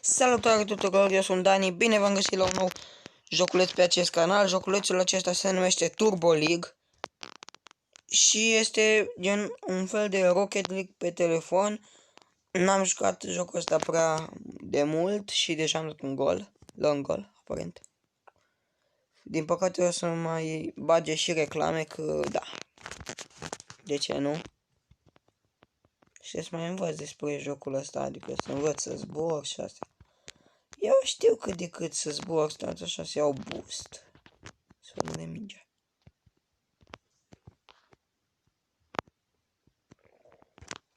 Salutare tuturor, eu sunt Dani, bine v-am găsit la un nou joculeț pe acest canal. Joculețul acesta se numește Turbo League și este gen un fel de Rocket League pe telefon. N-am jucat jocul ăsta prea de mult și deja am dat un gol, long goal, aparent. Din păcate o să mai bage și reclame că da, de ce nu? Și să mai învăț despre jocul ăsta, adică să învăț să zbor și astea. Eu știu cât de cât să zbor, stați așa, să iau boost. Să văd de mingea.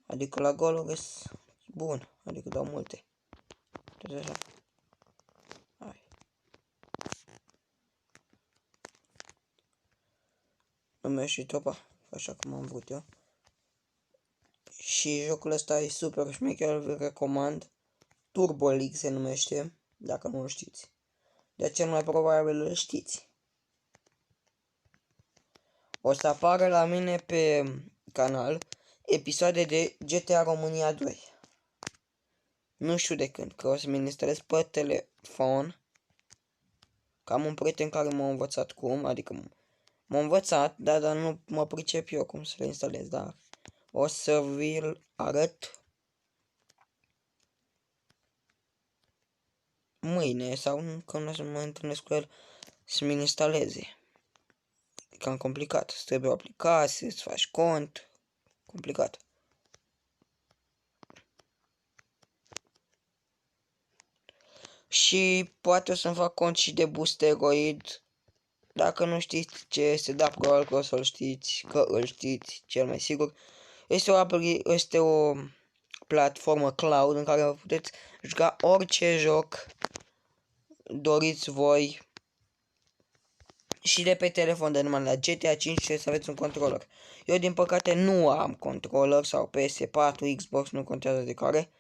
Adică la goluri bun, adică dau multe. Tot așa. Hai. Nu merg și topa, așa cum am vrut eu. Și jocul ăsta e super șmecher, îl recomand. Turbo League se numește, dacă nu o știți. De cel mai probabil îl știți. O să apară la mine pe canal episoade de GTA România 2. Nu știu de când, că o să-mi instalez pe telefon. Că am un prieten care m-a învățat cum, adică m-a învățat, dar nu mă pricep eu cum să le instalez, dar o să vi-l arăt mâine sau când o să mă întâlnesc cu el să-mi instaleze. E cam complicat, îți trebuie o aplicație, îți faci cont, complicat. Și poate o să-mi fac cont și de Boosteroid. Dacă nu știți ce este, da, probabil că o să-l știți, că îl știți cel mai sigur. Este o platformă cloud în care puteți juca orice joc doriți voi și de pe telefon, de numai la GTA 5 trebuie să aveți un controller. Eu din păcate nu am controller sau PS4, Xbox, nu contează de care,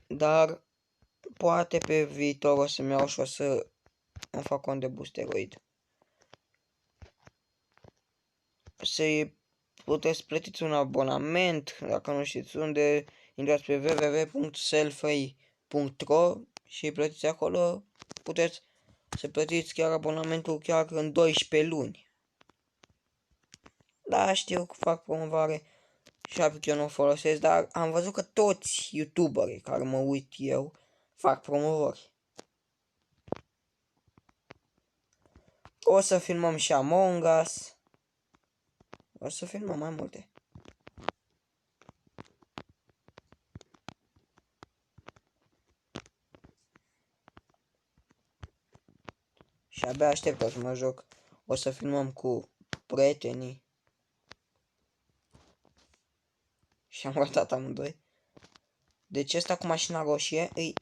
dar poate pe viitor o să-mi iau și o să îmi fac cont de Boosteroid. Să puteți plătiți un abonament, dacă nu știți unde, intrați pe www.selfree.ro și plătiți acolo, puteți să plătiți chiar abonamentul chiar în 12 luni. Da, știu că fac promovare și apoi eu nu o folosesc, dar am văzut că toți youtuberii care mă uit eu fac promovări. O să filmăm și Among Us. O să filmăm mai multe. Și abia aștept să mă joc. O să filmăm cu prietenii. Și am ratat amândoi. Deci ăsta cu mașina roșie e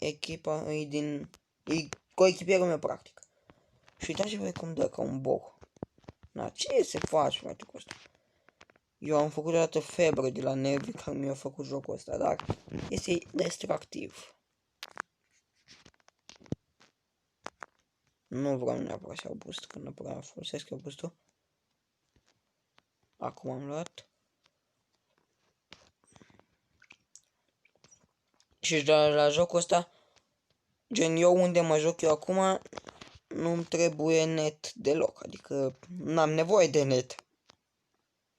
coechipierul meu practic. Și uitați voi cum dă ca un bou. Na, ce se face, frate, cu asta? Eu am făcut odată febră de la nervi care mi-a făcut jocul ăsta, dar este destructiv. Nu vreau neapărat să iau boost, că nu prea folosesc eu boostul. Acum am luat. Și la jocul ăsta, gen eu unde mă joc eu acum, nu-mi trebuie net deloc, adică n-am nevoie de net.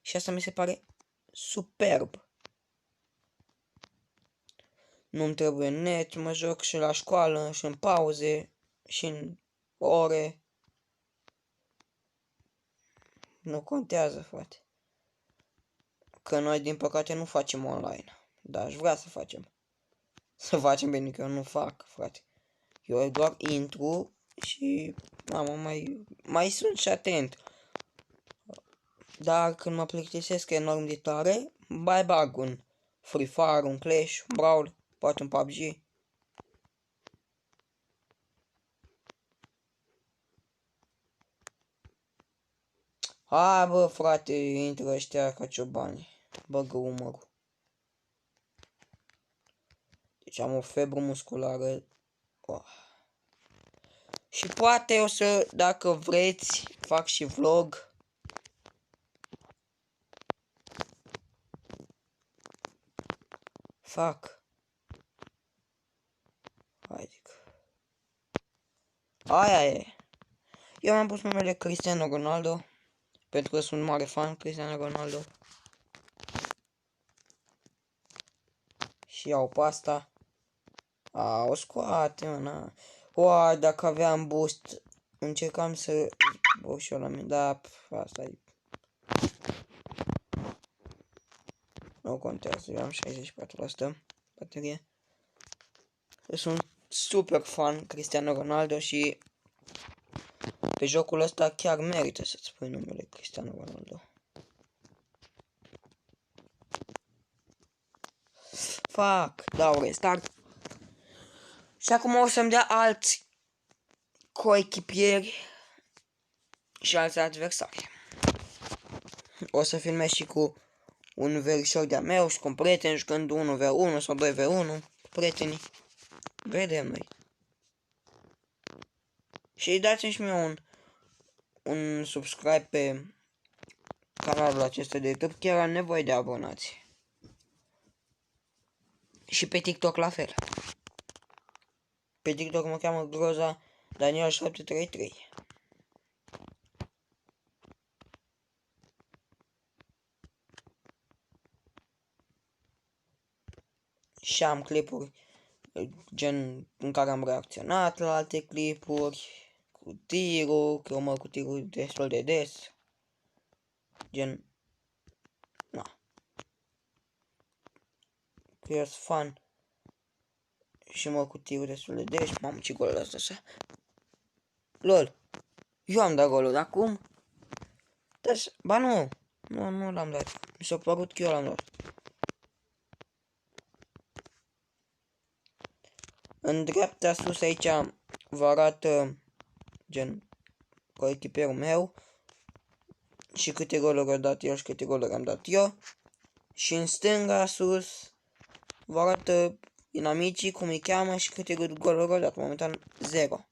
Și asta mi se pare superb. Nu-mi trebuie net, mă joc și la școală, și în pauze, și în ore. Nu contează, frate. Că noi, din păcate, nu facem online. Dar aș vrea să facem. Să facem, bine că eu nu fac, frate. Eu doar intru și mai sunt și atent. Dar când mă plictisesc enorm de tare, mai bag un Free Fire, un Clash, un Brawl, poate un PUBG. Hai bă, frate, intră ăștia ca ciobani. Băgă umărul. Deci am o febră musculară. Oh. Și poate o să, dacă vreți, fac și vlog. Fac. Haide. Aia e. Eu mi-am pus numele Cristiano Ronaldo, pentru că sunt mare fan Cristiano Ronaldo. Și iau pe asta. O scoate, mă, Oa, dacă aveam boost, încercam să... Ușor la mine, da, asta e. Nu contează, eu am 64% baterie. Sunt super fan Cristiano Ronaldo și pe jocul ăsta chiar merită să-ți spui numele Cristiano Ronaldo. Fac, dau restart. Și acum o să-mi dea alți coechipieri și alți adversari. O să filmez și cu un verișor de-a meu și cu un prieten jucând 1v1 sau 2v1 cu prietenii. Vedem noi. Și dați-mi și mie un subscribe pe canalul acesta de YouTube, chiar am nevoie de abonați. Și pe TikTok la fel. Pe TikTok mă cheamă Groza Daniel 733. Și am clipuri gen în care am reacționat la alte clipuri cu tirul, că urmă cu tirul destul de des. Gen, na. Că eu sunt fan și mă cu tirul destul de des. Mamă, ce gol ăsta așa. LOL. Eu am dat golul, dar cum? Ba nu. Nu l-am dat. Mi s-a părut că eu l-am dat. În dreapta sus aici vă arată gen coechipierul meu și câte goluri a dat el și câte goluri am dat eu. Și în stânga sus vă arată inamicii, cum îi cheamă și câte goluri a dat. Momentan 0.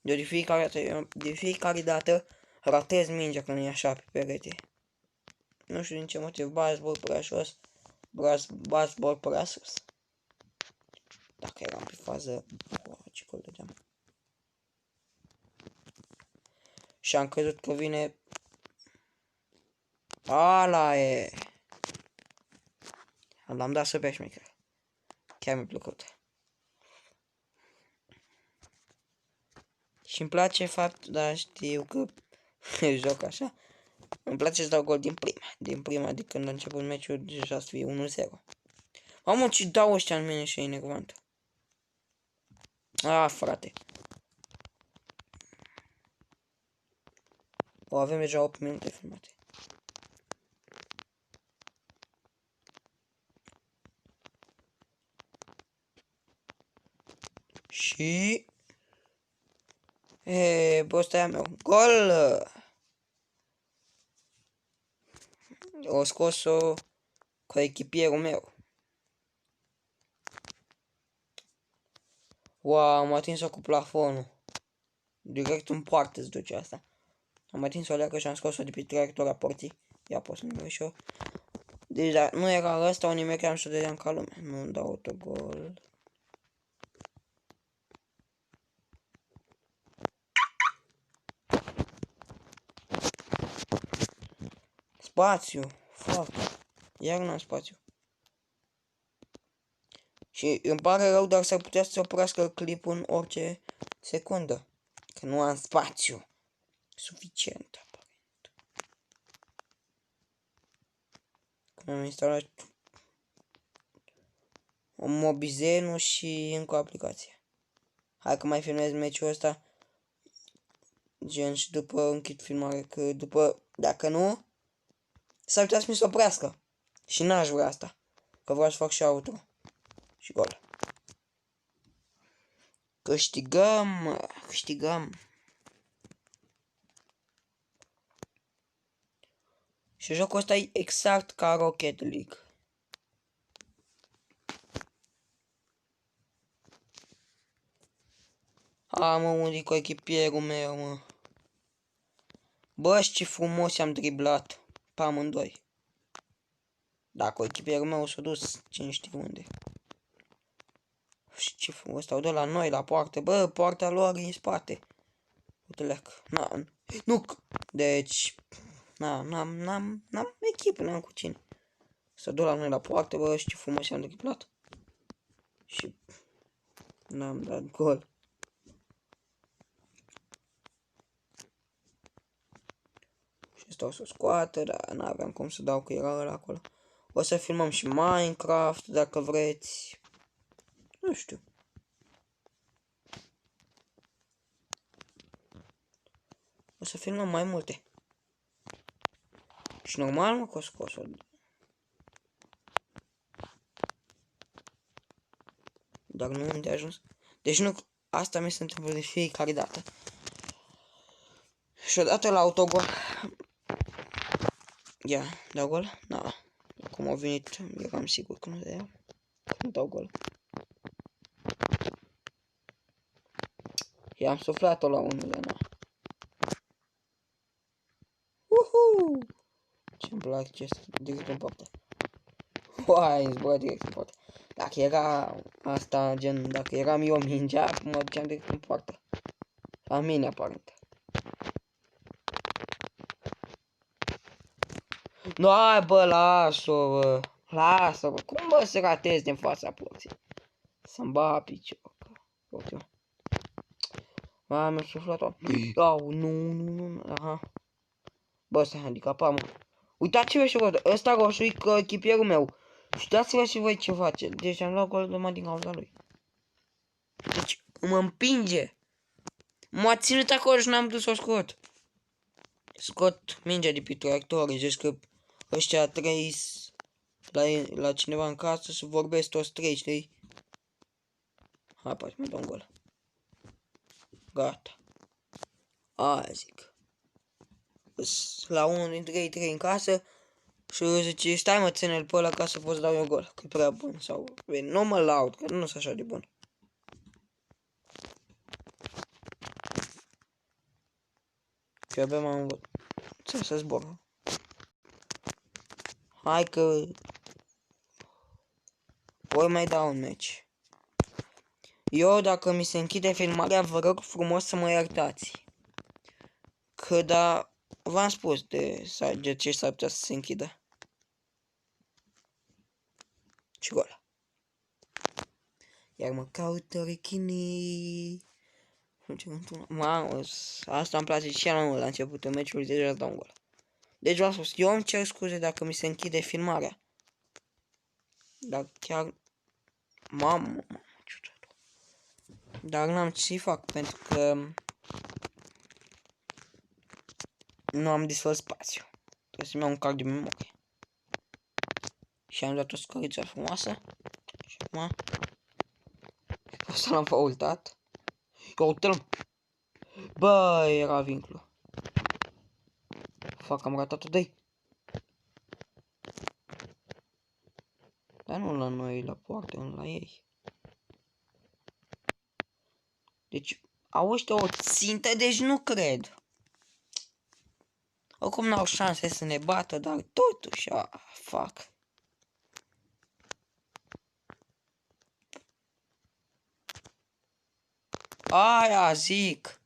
De fiecare dată ratez mingea când e așa pe perete. Nu știu din ce motiv, baseball prea jos, baseball prea sus. Dacă eram pe fază, ce gol dădeam. Și am crezut că vine... Ala e! L-am dat să pe șmecher. Chiar mi-a plăcut. Și îmi place fapt, dar știu că joc așa. Îmi place să dau gol din prima, de când a început meciul, deja să fie 1-0. Mamă, ce dau ăștia în mine și e enervant. Frate. Avem deja 8 minute filmate. Și... bă, ăsta e a meu. Gol! O scos-o cu echipierul meu. Wow, am atins-o cu plafonul. Direct în poartă îți duce asta. Am atins-o leacă și am scos-o de pe traiectoria porții. Ia pot să mi și eu. Deci da, nu era ăsta, o nimecheam și o dădeam ca lumea. Nu-mi dau autogol. Spațiu. Fuck. Iar n-am spațiu. Și îmi pare rău, dar s-ar putea să se oprească clipul în orice secundă. Că nu am spațiu suficient, aparent. Când am instalat Mobizenu și încă o aplicație. Hai că mai filmez meciul ăsta. Gen și după închid filmare, că după, dacă nu, s-ar putea să mi se oprească. Și n-aș vrea asta. Că vreau să fac și outro. Și gol. Câștigăm. Și jocul ăsta e exact ca Rocket League. Mă, unde cu echipierul meu, mă. Bă, ce frumos am driblat pe amândoi. Dacă echipierul meu s-a dus, cine știe unde. Și Ce frumos, stau de la noi, la poartă. Bă, poarta lor e în spate. Uite lec. Nu. Deci, n-am echipă, n-am cu cine. Stau de la noi la poartă, bă, și ce frumos am decuplat. Și n-am dat gol. Și stau să o scoată, dar n-aveam cum să dau, că era ăla acolo. O să filmăm și Minecraft, dacă vreți. Nu știu. O să filmăm mai multe. Și normal, mă, că o scos-o. Dar nu unde a ajuns. Deci nu, asta mi se întâmplă de fiecare dată. Și odată la autogol. Ia, dau gol? Da. Cum au venit, eram sigur că nu dau. Că nu dau gol. I-am suflat-o la unul, na. Uhu! Ce-mi place acesta, direct în poartă. Uai, îmi zbura direct în poartă. Dacă era asta, gen, dacă eram eu mingea, mă duceam direct în poartă. La mine, aparent. Nu, hai, bă, lasă-o, bă. Lasă-o, bă. Cum, bă, să ratezi din fața porții? Să-mi ba picior. Uite-o. Mi-a suflat-o. Au, nu. Aha. Bă, stai handicapat, mă. Uitați-vă și voi, ăsta roșu e echipierul meu. Și dați-vă și voi ce face. Deci am luat gol numai din cauza lui. Deci mă împinge. M-a ținut acolo și n-am dus să o scot. Scot mingea de pe traiectorie. Zici că ăștia trei la cineva în casă să vorbesc toți trei, știi? Hai, poate mă dau un gol. Gata. Aia zic. La unul dintre ei trei în casă. Și zice, stai mă, ține-l pe ăla ca să poți dau eu gol. Că e prea bun. Sau, bine, nu mă laud, că nu sunt așa de bun. Și abia m-am învățat să zbor. Hai că... voi mai dau un meci. Eu, dacă mi se închide filmarea, vă rog frumos să mă iertați. Că da... v-am spus de ce s-ar putea să se închidă. Și gol. Iar mă caută rechinii. Mamă, asta îmi place și mai mult la începutul meciului, deja dau un gol. Deci v-am spus, eu îmi cer scuze dacă mi se închide filmarea. Dar chiar... Mamă, ciudat. Dar n-am ce să fac, pentru că... nu am desfăt spațiu. Trebuie să-mi iau un card de memorie. Și am dat o scăriță frumoasă. Și acum... asta l-am faultat. Ia uite-l. Bă, era vinclu. Fac, am ratat-o de-ai. Dar nu la noi, la poartă, nu la ei. Deci, au ăștia o țintă, deci nu cred. Oricum n-au șanse să ne bată, dar totuși, fac. Aia zic.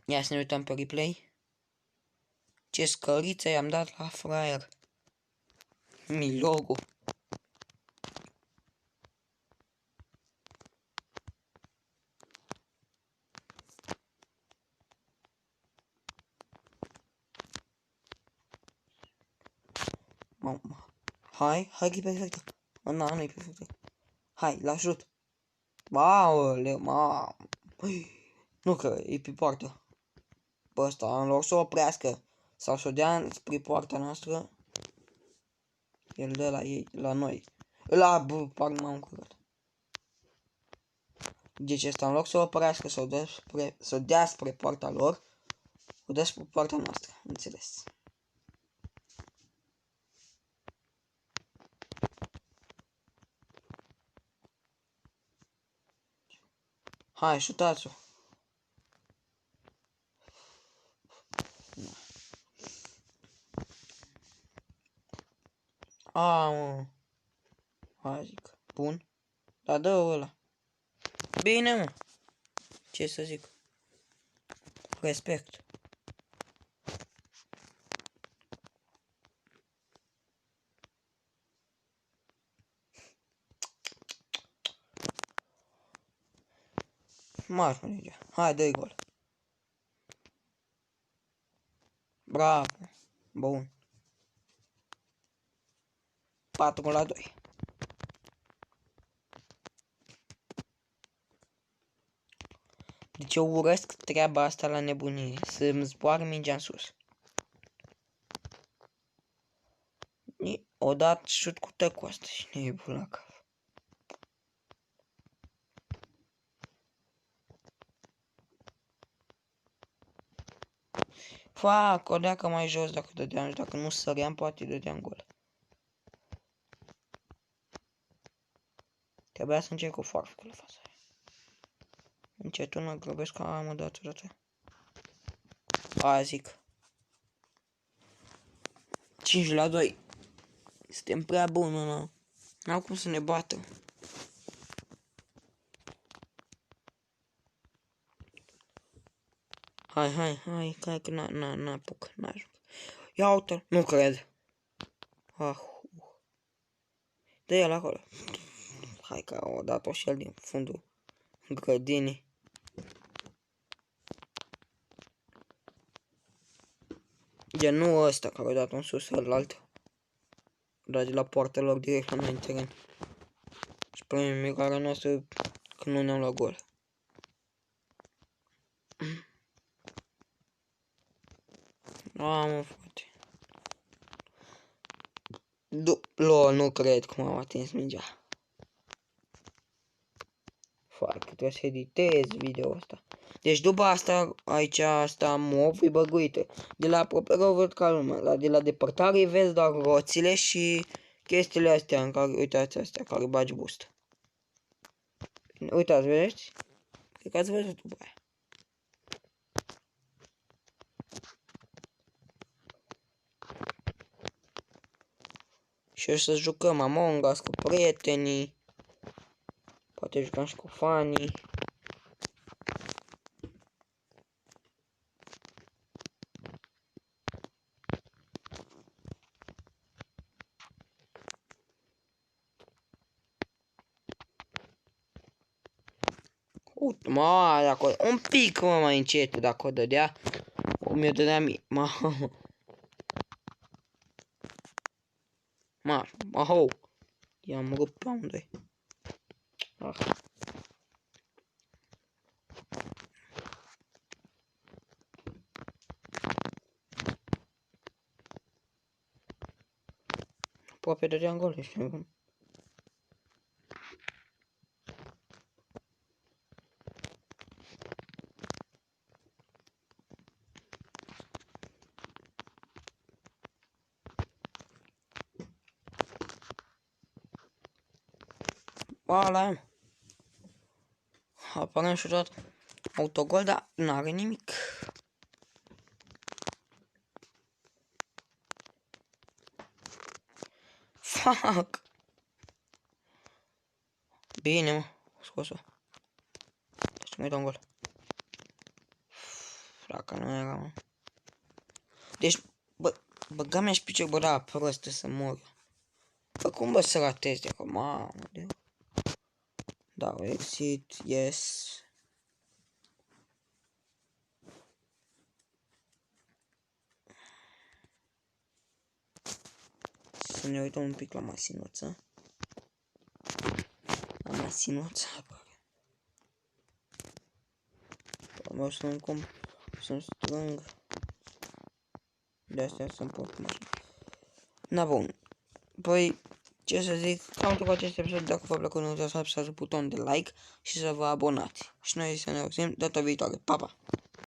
Ia să ne uităm pe replay. Ce scăriță i-am dat la fraier. Milogo. Hai că e perfectă. Nu e perfectă. Hai, la șut. Aoleu, mamă. Nu că e pe poartă. Pe ăsta, în loc să o oprească sau să o dea spre poarta noastră, el dă la ei, la noi. Parcă m-am încurcat. Deci ăsta, în loc să o oprească, să o dea spre poarta lor, o dă spre poarta noastră, înțeles. Hai, șutați-o. Mă. Aia zic. Bun. Dar dă ăla. Bine, mă. Ce să zic? Respect. Marș, mă, hai, dă-i gol. Bravo. Bun. 4-2. Deci eu urăsc treaba asta la nebunie. Să-mi zboară mingea în sus. O dat șut cu tăcul asta și ne e la cap. Fac, o deacă mai jos dacă dădeam, dacă nu săream, poate dădeam gol. Trebuia să încerc o farfă la fața aia. Încetul mă grăbesc ca am dat odată. Aia zic. 5-2. Suntem prea buni, mă. N-au cum să ne bată. Hai, că n-apuc, n-ajung. Ia uite, nu cred. Dă el acolo. Hai că o dat-o și el din fundul grădinii. Gen nu ăsta care a dat în sus, ălalt. Dar de la poartă lor direct la noi în teren. Și pe mirarea noastră că nu ne-am luat gol. Mă, frate. LOL, nu cred cum am atins mingea. Foarte, trebuie să editez video ăsta. Deci după asta, aici asta mov e băguită. De la apropiere o văd ca lumea, dar de la depărtare vezi doar roțile și chestiile astea în care, uitați astea, care bagi boost. Uitați, vedeți? Cred că ați văzut după aia. Și o să jucăm Among Us cu prietenii. Poate jucăm și cu fanii. Uite, mă, acolo, un pic mai încet dacă o dădea. Mi-o dădea mie. Maho. I-am rupt pe amândoi. Aproape dădeam gol, știu. Ala, aparent și-a dat autogol, dar n-are nimic. Fuck! Bine, mă, scos-o. Deci mai dau un gol. Dacă nu era, mă. Deci, băga-mi și picior, bă, da, prostă să mor. Bă, cum bă să ratezi de acolo, mamă, de... Da, exit, yes. Să ne uităm un pic la masinuță. La masinuță, apare. Vreau să-mi strâng. De astea să-mi pot mașină. Na, bun. Păi, ce să zic, cam tot cu acest episod. Dacă v-a plăcut, nu uitați să apăsați butonul de like și să vă abonați. Și noi să ne auzim data viitoare. Pa, pa!